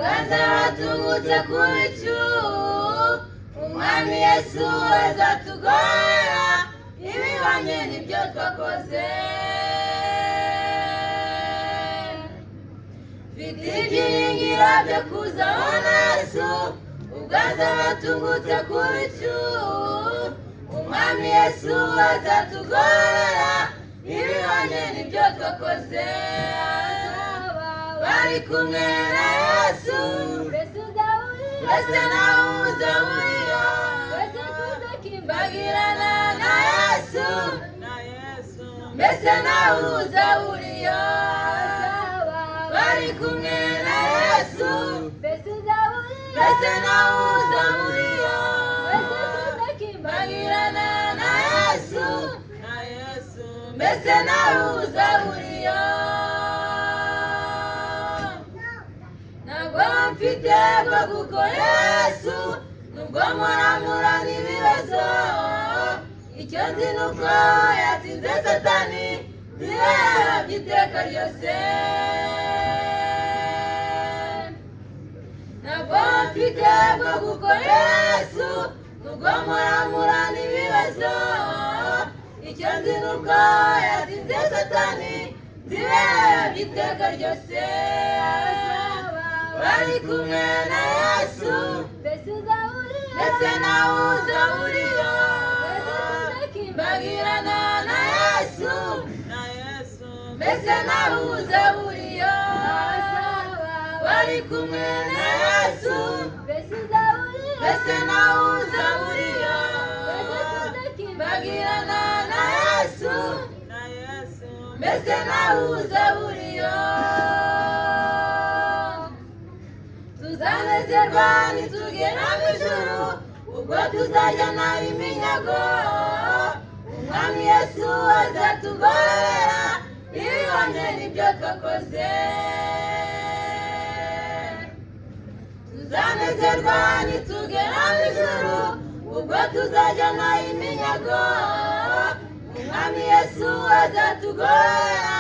uganza batungutse ku bicu, umwami Yesu azatugorora ibihwanye n'ibyo twakoze. Mfite ibyiringiro byo kuzabona Yesu, uganza batungutse ku bicu, umwami Yesu azatugorora ibihwanye n'ibyo twakoze. Bari kumwe na Yesu, mbese nawe uzahurira, bagirana na Yesu, mbese nawe uzahurira. Bari kumwe na Yesu, mbese nawe uzahurira, bagirana na Yesu, mbese nawe uzahurira. Ntabwo mfite bwo gukora Yesu, nubwo muramura n'ibibazo. Icyo nzi nuko yatsinze Satani, zibera by'iteka ryose. Ntabwo mfite bwo gukora Yesu, nubwo muramura n'ibibazo. Icyo nzi nuko yatsinze Satani, zibera by'iteka ryose. Bari kumwe na Yesu, mbese nawe uzahurira, bagirana na Yesu, mbese nawe uzahurira. Bari kumwe na Yesu, mbese nawe uzahurira, bagirana na Yesu, mbese nawe uzahurira. Tuzanezerwa nitugera mu ijuru, ubwo tuzajyana iminyago. Umwami Yesu azatugorora ibihwanye n'ibyo twakoze. Tuzanezerwa nitugera mu ijuru, ubwo tuzajyana iminyago. Umwami Yesu azatugorora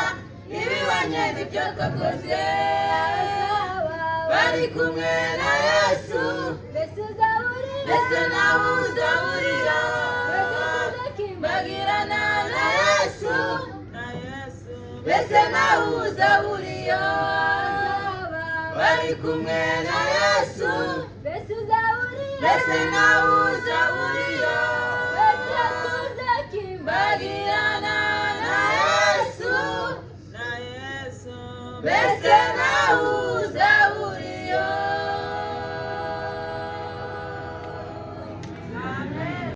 ibihwanye n'ibyo twakoze. Bari kumwe na Yesu, mbese nawe uzahurira, bagirana na Yesu, mbese nawe uzahurira. Bari kumwe na Yesu, mbese nawe uzahurira, bagirana na Yesu, mbese nawe